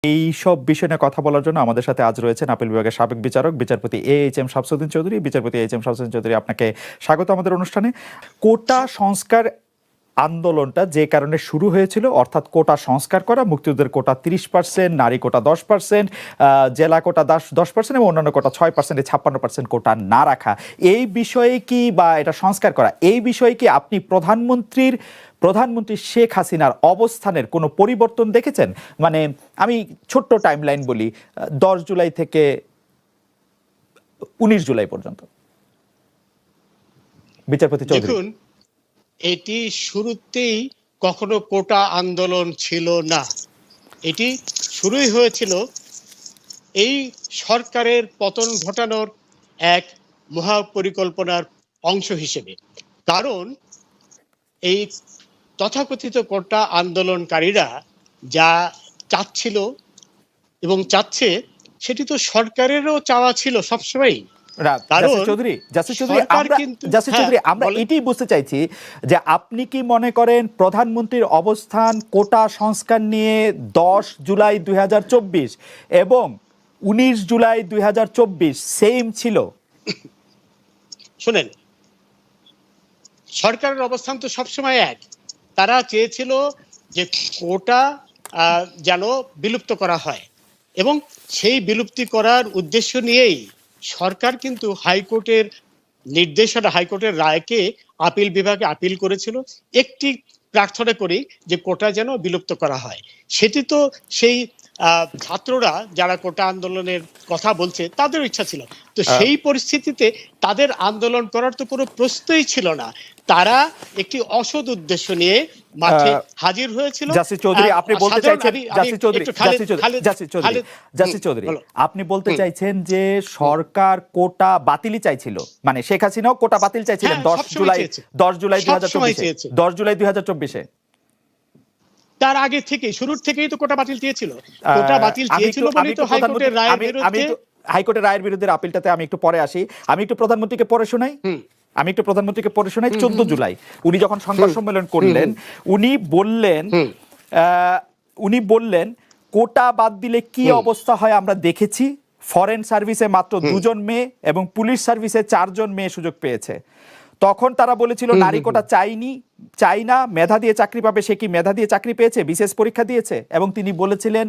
এই সব বিষয় নিয়ে কথা বলার জন্য আমাদের সাথে আজ রয়েছেন আপিল বিভাগের সাবেক বিচারক বিচারপতি এইচ এম শামসুদ্দিন চৌধুরী। বিচারপতি এইচ এম শামসুদ্দিন চৌধুরী, আপনাকে স্বাগত আমাদের অনুষ্ঠানে। কোটা সংস্কার আন্দোলনটা যে কারণে শুরু হয়েছিল, অর্থাৎ কোটা সংস্কার করা, মুক্তিযুদ্ধের কোটা 30%, নারী কোটা 10%, জেলা কোটা 10% এবং অন্যান্য কোটা 6%, 56% কোটা না রাখা, এই বিষয়ে কি, বা এটা সংস্কার করা, এই বিষয়ে কি আপনি প্রধানমন্ত্রী শেখ হাসিনার অবস্থানের কোনো পরিবর্তন দেখেছেন? মানে আমি ছোট্ট টাইমলাইন বলি, 10 জুলাই থেকে 19 জুলাই পর্যন্ত। বিচারপতি চৌধুরী, দেখুন, এটি শুরুতেই কখনো কোটা আন্দোলন ছিল না। এটি শুরুই হয়েছিল এই সরকারের পতন ঘটানোর এক মহাপরিকল্পনার অংশ হিসেবে। কারণ এই তথাকথিত কোটা আন্দোলনকারীরা যা চাচ্ছিল এবং চাচ্ছে, সেটি তো সরকারেরও চাওয়া ছিল সবসময়। আমরা এটাই বুঝতে চাইছি যে আপনি কি মনে করেন প্রধানমন্ত্রীর অবস্থান কোটা সংস্কার নিয়ে 10 জুলাই 2024 এবং 19 জুলাই 2024 সেম ছিল? শুনেন, সরকারের অবস্থান তো সবসময় এক। তারা চেয়েছিল যে কোটা যেন বিলুপ্ত করা হয়, এবং সেই বিলুপ্তি করার উদ্দেশ্য নিয়েই সরকার কিন্তু হাইকোর্টের নির্দেশনা, হাইকোর্টের রায়কে আপিল বিভাগে আপিল করেছিল একটি প্রার্থনা করি যে কোটা যেন বিলুপ্ত করা হয়। সেটি তো সেই ছাত্ররা যারা কোটা আন্দোলনের কথা বলছে তাদের ইচ্ছা ছিল। তো সেই পরিস্থিতিতে তাদের আন্দোলন করার তো কোনো প্রশ্নই ছিল না। তারা একটি অসৎ উদ্দেশ্য নিয়ে মাঠে হাজির হয়েছিল। আপনি বলতে চাইছেন যে সরকার কোটা বাতিলই চাইছিল, মানে শেখ হাসিনাও কোটা বাতিল চাইছিলেন 10 জুলাই 2024-এ। তার আগে থেকে, শুরুর থেকেই তো কোটা বাতিল চেয়েছিল। কোটা বাতিল চেয়েছিল বলেই তো হাইকোর্টের রায়ের বিরুদ্ধে, হাইকোর্টের রায়ের বিরুদ্ধে আপিলটাতে আমি একটু পরে আসি। আমি একটু প্রধানমন্ত্রীকে পড়ে শোনাই 14 জুলাই উনি যখন সংবাদ সম্মেলন করলেন, উনি বললেন কোটা বাদ দিলে কি অবস্থা হয় আমরা দেখেছি। ফরেন সার্ভিসে মাত্র 2 জন মেয়ে এবং পুলিশ সার্ভিসে 4 জন মেয়ে সুযোগ পেয়েছে। তখন তারা বলেছিল নারী কোটা চাই না, মেধা দিয়ে চাকরি পাবে। সে কি মেধা দিয়ে চাকরি পেয়েছে? বিশেষ পরীক্ষা দিয়েছে। এবং তিনি বলেছিলেন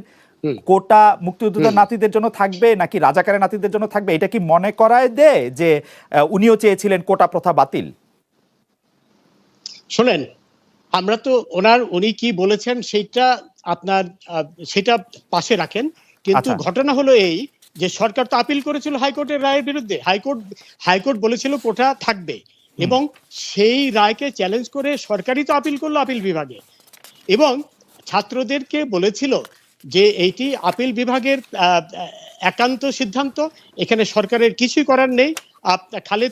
কোটা মুক্তিযোদ্ধার নাতিদের জন্য থাকবে নাকি রাজাকারের নাতিদের জন্য থাকবে। এটা কি মনে করায় দেয় যে উনিও চেয়েছিলেন কোটা প্রথা বাতিল? শোনেন, আমরা তো উনি কি বলেছেন সেটা পাশে রাখেন, কিন্তু ঘটনা হলো এই যে সরকার তো আপিল করেছিল হাইকোর্টের রায়ের বিরুদ্ধে। হাইকোর্ট বলেছিল কোটা থাকবে, এবং সেই রায়কে চ্যালেঞ্জ করে সরকারই তো আপিল করলো আপিল বিভাগে, এবং ছাত্রদেরকে বলেছিল যে এইটি আপিল বিভাগের একান্ত সিদ্ধান্ত, এখানে সরকারের কিছুই করার নেই। খালেদ,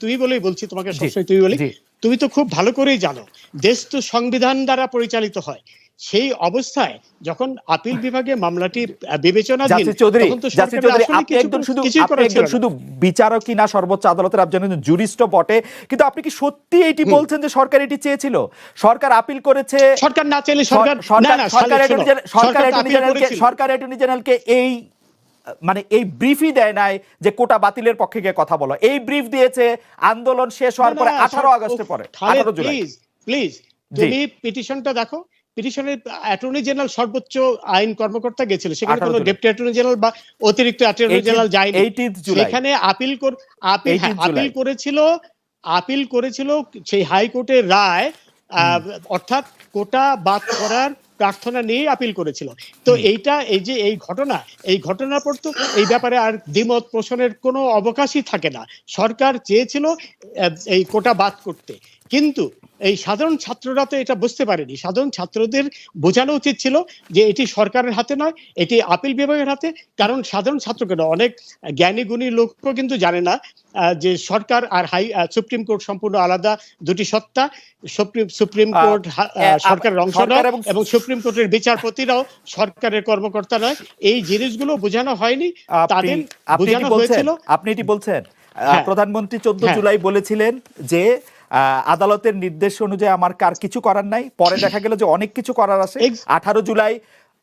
তুমি বলেই বলছি, তোমাকে সবসময় তুমি বলি, তুমি তো খুব ভালো করেই জানো দেশ তো সংবিধান দ্বারা পরিচালিত হয়। সেই অবস্থায় যখন আপিল বিভাগে মামলাটি বিবেচনাধীন, তখন তো সরকার শুধু বিচারকই না, সর্বোচ্চ আদালতের একজন জুরিস্টও বটে, কিন্তু আপনি কি সত্যি এটি বলছেন যে সরকার এটি চেয়েছিল? সরকার আপিল করেছে। সরকার না চাইলে সরকার অ্যাটর্নি জেনারেলকে এই ব্রিফই দেয় নাই যে কোটা বাতিলের পক্ষে গিয়ে কথা বলো। এই ব্রিফ দিয়েছে আন্দোলন শেষ হওয়ার পরে 18 আগস্টের পরে। 18 জুলাই প্লিজ তুমি পিটিশনটা দেখো। পিটিশনের অ্যাটর্নি জেনারেল সর্বোচ্চ আইন কর্মকর্তা গেছিল, সেখানে কোনো ডেপুটি অ্যাটর্নি জেনারেল বা অতিরিক্ত অ্যাটর্নি জেনারেল যায়নি। সেখানে আপিল করেছিল সেই হাইকোর্টের রায়, অর্থাৎ কোটা বাদ করার প্রার্থনা নিয়ে আপিল করেছিল। তো এই ঘটনার পর তো এই ব্যাপারে আর দ্বিমত পোষণের কোনো অবকাশই থাকে না। সরকার চেয়েছিল এই কোটা বাদ করতে, কিন্তু এই সাধারণ ছাত্ররা তো এটা বুঝতে পারেনি। সাধারণ ছাত্রদের বোঝানো উচিত ছিল যে এটি সরকারের হাতে নয়, এটি আপিল বিভাগের হাতে। কারণ সাধারণ ছাত্রকে না, অনেক জ্ঞানী গুণী লোকও কিন্তু জানে না যে সরকার আর সুপ্রিম কোর্ট সম্পূর্ণ আলাদা দুটি সত্তা। সুপ্রিম কোর্ট সরকারের অংশ নয়, এবং সুপ্রিম কোর্টের বিচারপতিরাও সরকারের কর্মকর্তা নয়। এই জিনিসগুলো বোঝানো হয়নি, তাদের বোঝানো হয়েছিল। আপনি এটি বলছেন প্রধানমন্ত্রী 14 জুলাই বলেছিলেন যে আদালতের নির্দেশ অনুযায়ী আমার কার কিছু করার নাই। পরে দেখা গেল যে অনেক কিছু করার আছে। 18 জুলাই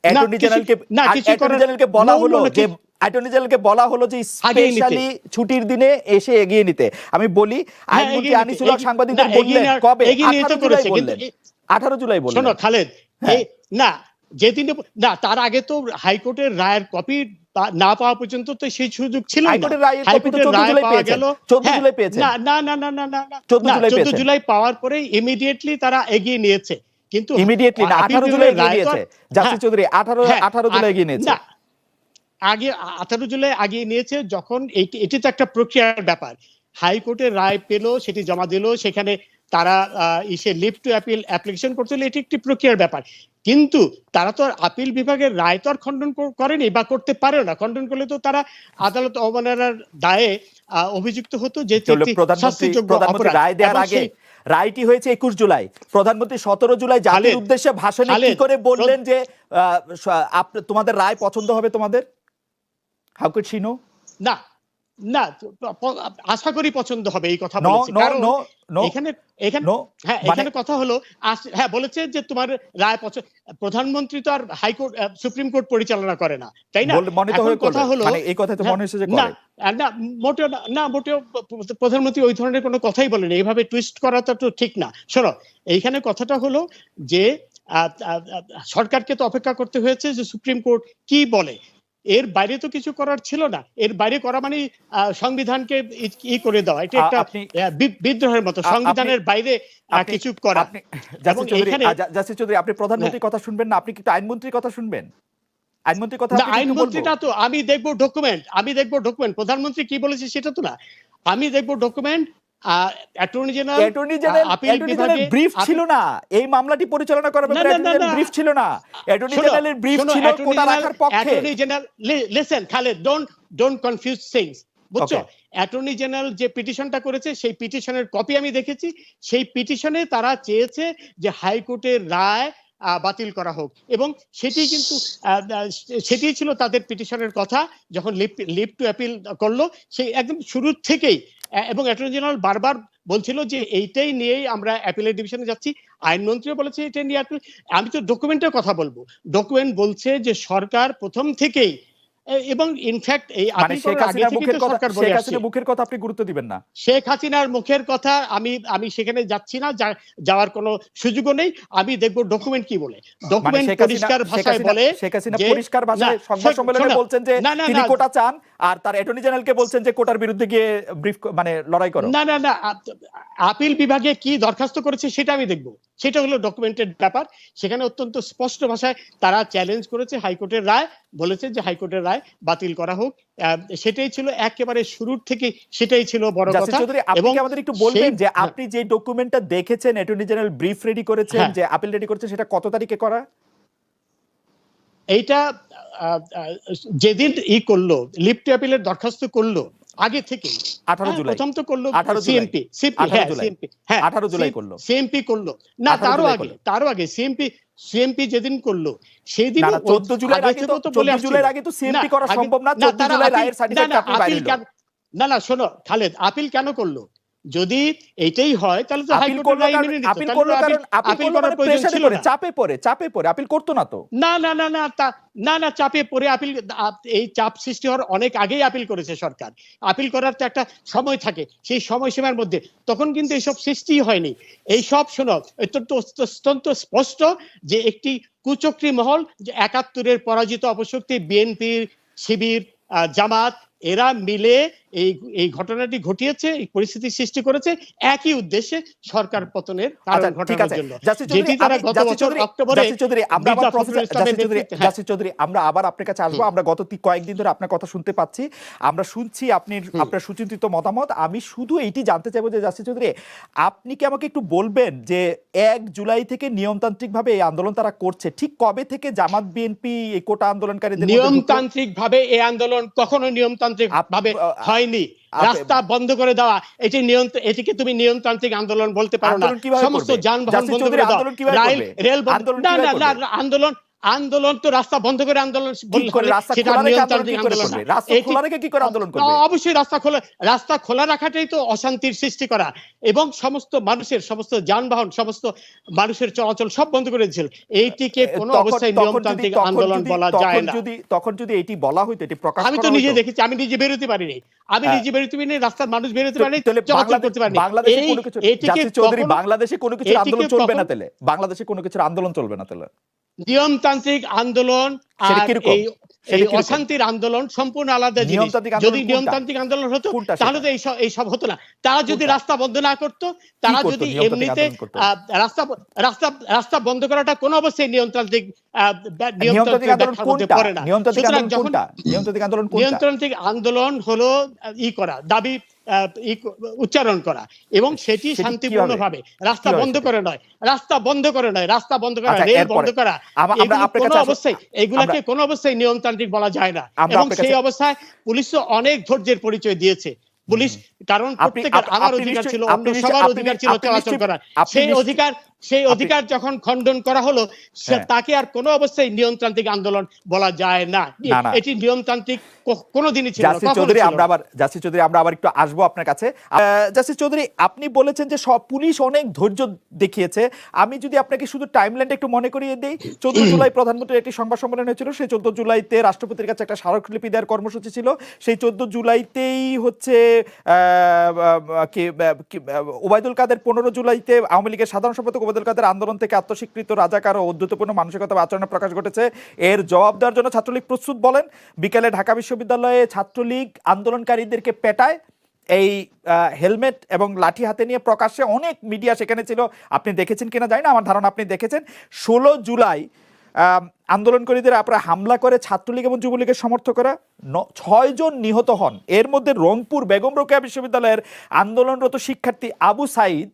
অ্যাটর্নি জেনারেলকে বলা হলো যে অ্যাটর্নি জেনারেলকে বলা হলো যে স্পেশালি ছুটির দিনে এসে এগিয়ে নিতে। আমি বলি আইনমন্ত্রী আনিসুল হক সাংবাদিকদের বললেন কবে? 18 জুলাই বললেন। 18 জুলাই বললেন। শোনো খালেদ, না যেদিন না তার আগে তো হাইকোর্টের রায়ের কপি না পাওয়া পর্যন্ত তো সেই সুযোগ ছিল না। হাইকোর্টের রায়ের কপি তো 14 জুলাই পেয়েছেন। 14 জুলাই পেয়েছেন। না 14 জুলাই পাওয়ার পরে ইমিডিয়েটলি তারা এগিয়ে নিয়েছে। কিন্তু ইমিডিয়েটলি না, 18 জুলাই এগিয়ে নিয়েছে জাস্টিস চৌধুরী, 18 জুলাই এগিয়ে নিয়েছে। না আগে 18 জুলাই আগিয়ে নিয়েছে যখন এটি তো একটা প্রক্রিয়ার ব্যাপার। হাইকোর্টের রায় পেল, সেটি জমা দিল, সেখানে তারা লিভ টু অ্যাপিল অ্যাপ্লিকেশন করতে হলে এটি একটি প্রক্রিয়ার ব্যাপার। কিন্তু তারা তো আর আপিল বিভাগের রায় তো আর খণ্ডন করেনি বা করতে পারে না। খণ্ডন করলে তো তারা আদালত অবমাননার দায়ে অভিযুক্ত হতো, যে প্রধানমন্ত্রী রায় দেওয়ার আগে রায়টি হয়েছে 21 জুলাই। প্রধানমন্ত্রী 17 জুলাই জাতির উদ্দেশ্যে ভাষণে কি করে বললেন যে তোমাদের রায় পছন্দ হবে তোমাদের? How could she no? না না আশা করি পছন্দ হবে এই কথা বলেছে। কারণ এখানে কথা হলো বলেছে যে তোমার রায় পছন্দ। প্রধানমন্ত্রী তো আর হাইকোর্ট সুপ্রিম কোর্ট পরিচালনা করে না, তাই না? কথা হলো এই কথা তো মনে হচ্ছে যে করে না, মোটেও প্রধানমন্ত্রী ওই ধরনের কোনো কথাই বলেনি। এইভাবে টুইস্ট করাটা তো ঠিক না। শোনো, এইখানে কথাটা হলো যে সরকারকে তো অপেক্ষা করতে হয়েছে যে সুপ্রিম কোর্ট কি বলে। এর বাইরে তো কিছু করার ছিল না। এর বাইরে করা মানে সংবিধানকে করে দেওয়া। এটা একটা বিদ্রোহের মতো, সংবিধানের বাইরে কিছু করা। জাস্টিস চৌধুরী, আপনি প্রধানমন্ত্রীর কথা শুনবেন না, আপনি কি আইনমন্ত্রীর কথা শুনবেন? আইনমন্ত্রীর কথা আইনমন্ত্রীটা তো আমি দেখবো ডকুমেন্ট। প্রধানমন্ত্রী কি বলেছে সেটা তো না, আমি দেখবো ডকুমেন্ট। অ্যাটর্নি জেনারেল ব্রিফ ছিল না এই মামলাটি পরিচালনা করার ব্যাপারে। অ্যাটর্নি জেনারেল ব্রিফ ছিল না। অ্যাটর্নি জেনারেলের ব্রিফ ছিল কোটা রাখার পক্ষে। Attorney general listen Khaled, don't confuse things, বুঝছো? অ্যাটর্নি জেনারেল যে পিটিশনটা করেছে সেই পিটিশনের কপি আমি দেখেছি। সেই পিটিশনে তারা চেয়েছে যে হাইকোর্টের রায় বাতিল করা হোক, এবং সেটি ছিল তাদের পিটিশনের কথা যখন লিভ টু অ্যাপিল করলো সেই একদম শুরুর থেকেই। এবং অ্যাটর্নি জেনারেল বারবার বলছিল যে এইটাই নিয়েই আমরা অ্যাপিলের ডিভিশনে যাচ্ছি। আইনমন্ত্রীও বলেছে এটা নিয়ে অ্যাপিল। আমি তো ডকুমেন্টের কথা বলবো। ডকুমেন্ট বলছে যে সরকার প্রথম থেকেই, এবং ইনফ্যাক্ট এই শেখ হাসিনার মুখের কথা আপনি গুরুত্ব দিবেন না। শেখ হাসিনার মুখের কথা আমি সেখানে যাচ্ছি না, যাওয়ার কোনো সুযোগও নেই। আমি দেখব ডকুমেন্ট কি বলে। ডকুমেন্ট পরিষ্কার ভাষায় বলে, শেখ হাসিনা পরিষ্কার ভাষায় সংবাদ সম্মেলনে বলছেন যে তিনি কোটা চান, আর তার অ্যাটর্নি জেনারেলকে বলছেন যে কোটার বিরুদ্ধে গিয়ে ব্রিফ লড়াই করো। না আপিল বিভাগে কি দরখাস্ত করেছে সেটা আমি দেখব। সেটা হলো ডকুমেন্টেড ব্যাপার। সেখানে অত্যন্ত স্পষ্ট ভাষায় তারা চ্যালেঞ্জ করেছে হাইকোর্টের রায়, বলেছে যে হাইকোর্টের রায় বাতিল করা হোক। সেটাই ছিল একেবারে শুরুর থেকে, সেটাই ছিল বড় কথা। এবং আমাদের একটু বলবেন যে আপনি যে ডকুমেন্টটা দেখেছেন, অ্যাটর্নি জেনারেল ব্রিফ রেডি করেছেন, যে আপিল রেডি করেছেন, সেটা কত তারিখে করা? এইটা যেদিন করলো, লিভ টু অ্যাপিলের দরখাস্ত করলো আগে থেকে 18 জুলাই প্রথম তো করলো সিএমপি 18 জুলাই করলো। সিএমপি করলো না, তারও আগে সিএমপি যেদিন করলো সেদিন 14 জুলাই আগে তো সিএমপি করা সম্ভব না। 14 জুলাই রায়ের সার্টিফিকেট আপনি বাইরে হলো না শোনো খালেদ, আপিল কেন করলো? যদি এইটাই হয় তাহলে তো হাইকোর্টের রায় মেনে নিত। আপিল করলো কারণ আপিল করার প্রয়োজন ছিল না, চাপে পড়ে আপিল করতো না তো। না চাপে পড়ে আপিল, এই চাপ সৃষ্টি হওয়ার অনেক আগেই আপিল করেছে সরকার। আপিল করার তো একটা সময় থাকে, সেই সময়সীমার মধ্যে তখন কিন্তু এইসব সৃষ্টি হয়নি। এইসব শোনো অত্যন্ত স্পষ্ট যে একটি কুচক্রী মহল, যে 71-এর পরাজিত অপশক্তি বিএনপি, শিবির, জামাত, এরা মিলে এই ঘটনাটি ঘটিয়েছে, এই পরিস্থিতি সৃষ্টি করেছে একই উদ্দেশ্যে সরকার পতনের কারণ ঘটানোর জন্য, যেটি তারা গত বছর অক্টোবরে। জাস্টিস চৌধুরী, আমরা আবার আপনার কাছে আসবো। আমরা গত কয়েকদিন ধরে আপনার কথা শুনতে পাচ্ছি, আমরা শুনছি আপনার সুচিন্তিত মতামত। আমি শুধু এইটি জানতে চাইবো যে জাস্টিস চৌধুরী, আপনি কি আমাকে একটু বলবেন যে 1 জুলাই থেকে নিয়মতান্ত্রিক ভাবে এই আন্দোলন তারা করছে, ঠিক কবে থেকে জামাত বিএনপি এই কোটা আন্দোলনকারীদের? নিয়মতান্ত্রিক ভাবে এই আন্দোলন কখনো নিয়মতান্ত্রিক ভাবে হয়নি। রাস্তা বন্ধ করে দেওয়া, এটিকে তুমি নিয়মতান্ত্রিক আন্দোলন বলতে পারো না। সমস্ত যানবাহন বন্ধ করে দেওয়া, রেল বন্ধ, আন্দোলন আন্দোলন তো রাস্তা বন্ধ করে আন্দোলন কি করে রাস্তা সেটা খোলা রেখে আন্দোলন নিয়মতান্ত্রিক কি করে আন্দোলন না। করবে? রাস্তা খোলা রেখে কি করে আন্দোলন করবে? অবশ্যই রাস্তা খোলা রাখাটাই তো অশান্তির সৃষ্টি করা, এবং সমস্ত যানবাহন, সমস্ত মানুষের চলাচল সব বন্ধ করে দিয়েছিল। এইটিকে কোনো অবস্থায় নিয়মতান্ত্রিক আন্দোলন বলা যায় না। তখন যদি এটি বলা হইতো, এটি প্রকাশ আমি করা তো হইতো, নিজে দেখেছি, আমি নিজে বেরোতে পারিনি, রাস্তার মানুষ বেরোতে পারেনি, চলাচল করতে পারেনি। বাংলাদেশে কোনো কিছু, জাসির চৌধুরী, বাংলাদেশে কোনো কিছুর আন্দোলন চলবে না তাহলে? বাংলাদেশে কোনো কিছুর আন্দোলন চলবে না তাহলে? নিয়মতান্ত্রিক আন্দোলন আর এই অশান্তির আন্দোলন সম্পূর্ণ আলাদা জিনিস। যদি নিয়মতান্ত্রিক আন্দোলন হতো তাহলে তো এইসব হতো না। তারা যদি রাস্তা বন্ধ না করতো, তারা যদি এমনিতে রাস্তা বন্ধ করাটা কোনো অবস্থায় নিয়মতান্ত্রিক পড়ে না। নিয়মতান্ত্রিক আন্দোলন হলো করা, দাবি উচ্চারণ করা, এবং সেটি শান্তিপূর্ণ ভাবে, রাস্তা বন্ধ করে নয়, রেল বন্ধ করা, এগুলাকে কোনো অবস্থায় নিয়মতান্ত্রিক বলা যায় না। এবং সেই অবস্থায় পুলিশও অনেক ধৈর্যের পরিচয় দিয়েছে। পুলিশ, কারণ প্রত্যেকের আমার অধিকার ছিল, অন্য সবার অধিকার ছিল চলাচল করার। সেই অধিকার যখন খণ্ডন করা হলো, তাকে আর কোনো অবস্থায় নিয়মতান্ত্রিক আন্দোলন বলা যায় না। এটি নিয়মতান্ত্রিক কোনোদিনই ছিল না। জাসির চৌধুরী, আমরা আবার একটু আসবো আপনার কাছে। জাসির চৌধুরী, আপনি বলেছেন যে সব পুলিশ অনেক ধৈর্য দেখিয়েছে। আমি যদি আপনাকে শুধু টাইমলাইনটা একটু মনে করিয়ে দেই, 14 জুলাই প্রধানমন্ত্রীর একটি সংবাদ সম্মেলন হয়েছিল। সেই 14 জুলাইতে রাষ্ট্রপতির কাছে একটা স্মারকলিপি দেওয়ার কর্মসূচি ছিল। সেই 14 জুলাইতেই হচ্ছে ওবায়দুল কাদের, 15 জুলাইতে আওয়ামী লীগের সাধারণ সম্পাদক ওবায়দুল কাদের আন্দোলন থেকে আত্মস্বীকৃত রাজাকার ও অদ্ভুতপূর্ণ মানসিকতা আচরণের প্রকাশ ঘটেছে। এর জবাব দেওয়ার জন্য ছাত্রলীগ প্রস্তুত বলেন। বিকেলে ঢাকা বিশ্ববিদ্যালয়ে ছাত্রলীগ আন্দোলনকারীদেরকে পেটায়। এই হেলমেট এবং লাঠি হাতে নিয়ে প্রকাশ্যে অনেক মিডিয়া সেখানে ছিল। আপনি দেখেছেন কিনা জানি না, আমার ধারণা আপনি দেখেছেন। 16 জুলাই আন্দোলনকারীদের আপনারা হামলা করে ছাত্রলীগ এবং যুবলীগের সমর্থকরা 6 জন নিহত হন। এর মধ্যে রংপুর বেগম রোকেয়া বিশ্ববিদ্যালয়ের আন্দোলনরত শিক্ষার্থী আবু সাইদ,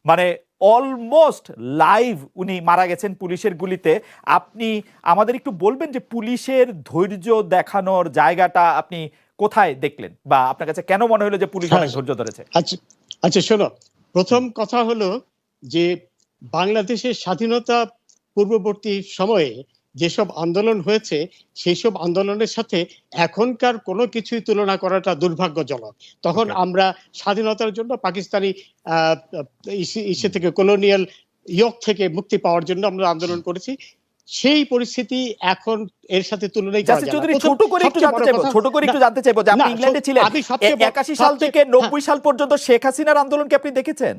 মানে অলমোস্ট লাইভ উনি মারা গেছেন পুলিশের গুলিতে। আপনি আমাদের একটু বলবেন যে পুলিশের ধৈর্য দেখানোর জায়গাটা আপনি কোথায় দেখলেন, বা আপনার কাছে কেন মনে হলো যে পুলিশ অনেক ধৈর্য ধরেছে? আচ্ছা শোনো, প্রথম কথা হলো যে বাংলাদেশের স্বাধীনতা পূর্ববর্তী সময়ে যেসব আন্দোলন হয়েছে, সেই সব আন্দোলনের সাথে এখনকার কোনো কিছুই তুলনা করাটা দুর্ভাগ্যজনক। তখন আমরা স্বাধীনতার জন্য পাকিস্তানি ইসে থেকে, কলোনিয়াল ইয়ক থেকে মুক্তি পাওয়ার জন্য আমরা আন্দোলন করেছি। সেই পরিস্থিতি এখন এর সাথে তুলনাই করা যায় না। ছোট করে একটু জানতে চাইবো যে আপনি ইংল্যান্ডে ছিলেন 81 সাল থেকে 90 সাল পর্যন্ত শেখ হাসিনার আন্দোলনকে আপনি দেখেছেন,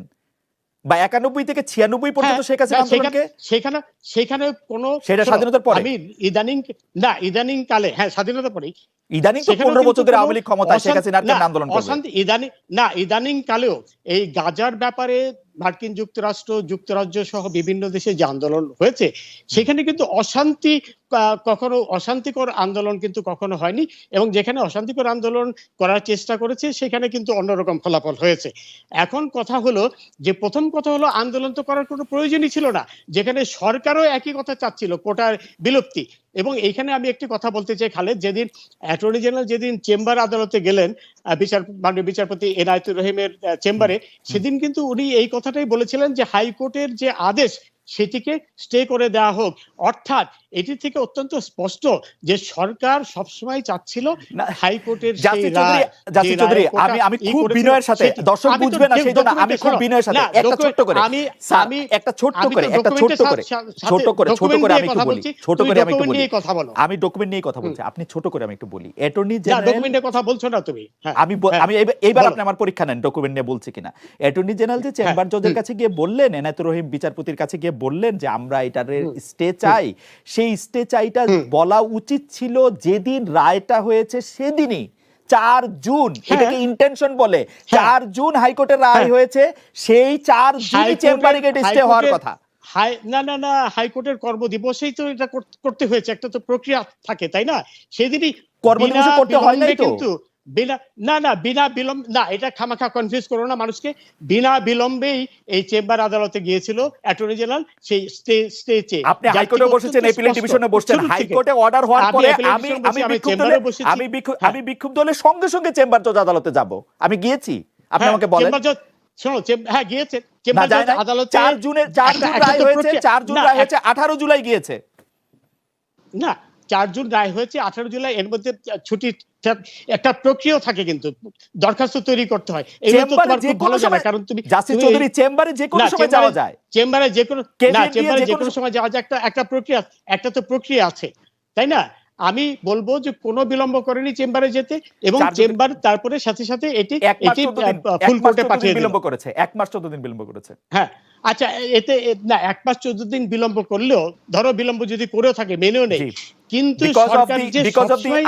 বা 91 থেকে 96 পর্যন্ত শেখ হাসিনার আন্দোলনকে? সেখানে কোনো, সেটা স্বাধীনতার পরে? আমি ইদানিং কালে, স্বাধীনতার পরে, ইদানিং তো 15 বছর ধরে আওয়ামী লীগ ক্ষমতায়, শেখ হাসিনার কেন আন্দোলন করবে? ইদানিং কালেও এই গাজার ব্যাপারে মার্কিন যুক্তরাজ্য সহ বিভিন্ন দেশে যে আন্দোলন হয়েছে, সেখানে কিন্তু অশান্তিকর আন্দোলন কিন্তু কখনো হয়নি, এবং যেখানে অশান্তিকর আন্দোলন করার চেষ্টা করেছে সেখানে কিন্তু অন্যরকম ফলাফল হয়েছে। এখন কথা হলো যে, প্রথম কথা হলো আন্দোলন তো করার কোনো প্রয়োজনই ছিল না, যেখানে সরকারও একই কথা চাচ্ছিল, কোটার বিলুপ্তি। এবং এইখানে আমি একটি কথা বলতে চাই খালেদ, যেদিন অ্যাটর্নি জেনারেল যেদিন চেম্বার আদালতে গেলেন, মাননীয় বিচারপতি এনায়েতুর রহিমের চেম্বারে, সেদিন কিন্তু উনি এই কথাটাই বলেছিলেন যে হাইকোর্টের যে আদেশ সেটিকে স্টে করে দেওয়া হোক। অর্থাৎ এটি থেকে অত্যন্ত স্পষ্ট যে সরকার সবসময় চাচ্ছিল হাইকোর্টের সেই রায়। জাসির চৌধুরী, আমি খুব বিনয়ের সাথে, দর্শক বুঝবে না সেইজন্য আমি খুব বিনয়ের সাথে একটা ছোট করে আমি ডকুমেন্ট নিয়ে কথা বলছি, আপনি ছোট করে আমি একটু বলি। অ্যাটর্নি জেনারেল, ডকুমেন্টের কথা বলছো না তুমি? আমি এইবার আপনি আমার পরীক্ষা নেন ডকুমেন্ট নিয়ে বলছি কিনা। অ্যাটর্নি জেনারেল যে চেম্বার জজের কাছে গিয়ে বললেন, এনায়েতুর রহিম বিচারপতির কাছে গিয়ে বললেন যে আমরা এটার স্টে চাই, সেই স্টে চাইটা বলা উচিত ছিল যেদিন রায়টা হয়েছে সেদিনই, 4 জুন। এটাকে ইন্টেনশন বলে। 4 জুন হাইকোর্টের রায় হয়েছে, সেই 4 জুনই চেম্বারে গেট স্টে হওয়ার কথা। না, হাইকোর্টের কর্মদিবসেই তো এটা করতে হয়েছে, একটা তো প্রক্রিয়া থাকে, তাই না? সেদিনই কর্মদিবসে করতে হয় নাই তো? কিন্তু বিনা বিলম্ব না, এটা খামাখা কনফিউজ করো না মানুষকে। বিনা বিলম্বেই এই চেম্বার আদালতে গিয়েছিল অ্যাটর্নি জেনারেল, সেই স্টে চেয়ে। আপনি হাইকোর্টে বসেছেন, এপিলেট ডিভিশনে বসছেন, হাইকোর্টে অর্ডার হওয়ার পরে আমি বিক্ষুব্ধ হলে সঙ্গে সঙ্গে চেম্বার জজ আদালতে যাব। আমি গিয়েছি, আপনি আমাকে বলেন। শোনো, গিয়েছে 4 জুন রায় হয়েছে, 4 জুন রায় হয়েছে, 18 জুলাই গিয়েছে। না, 4 জুন রায় হয়েছে, 18 জুলাই এর মধ্যে ছুটি একটা প্রক্রিয়া থাকে, কিন্তু দরখাস্ত তৈরি করতে হয়। এগুলো তো তোমার খুব ভালো জানা, কারণ তুমি জাসির চৌধুরী চেম্বারে যে কোনো সময় যাওয়া যায়, চেম্বারে যে কোনো চেম্বারে যে কোনো সময় সময় যাওয়া যায়, একটা প্রক্রিয়া, একটা তো প্রক্রিয়া আছে, তাই না? আমি বলবো যে কোনো বিলম্ব করেনি চেম্বারে যেতে, এবং চেম্বার তারপরে সাথে সাথে এটি ফুল কোর্টে পাঠিয়ে বিলম্ব করেছে, 1 মাস 14 দিন বিলম্ব করেছে। হ্যাঁ, আচ্ছা, এতে না 1 মাস 14 দিন বিলম্ব করলেও, ধরো বিলম্ব যদি করেও থাকে মেনেও নেই, কিন্তু সরকার যে সবসময়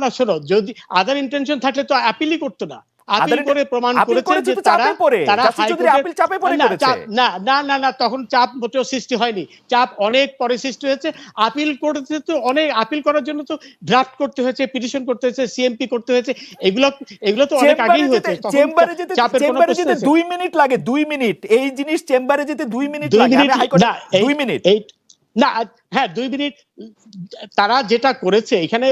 না শোনো, যদি আদার ইন্টেনশন থাকলে তো আপিলই করতো না। আপিল করে প্রমাণ করেছে যে তারা না তখন চাপ মোটেও সৃষ্টি হয়নি, চাপ অনেক পরে সৃষ্টি হয়েছে। আপিল করতে তো অনেক, আপিল করার জন্য তো ড্রাফট করতে হয়েছে, পিটিশন করতে হয়েছে, সিএমপি করতে হয়েছে, এগুলো তো অনেক আগেই হয়েছে। চেম্বারে যেতে 2 মিনিট লাগে, 2 মিনিট, এই জিনিস চেম্বারে যেতে 2 মিনিট লাগে, আমি হাইকোর্টে 2 মিনিট না, হ্যাঁ 2 মিনিট। তারা যেটা করেছে এখানে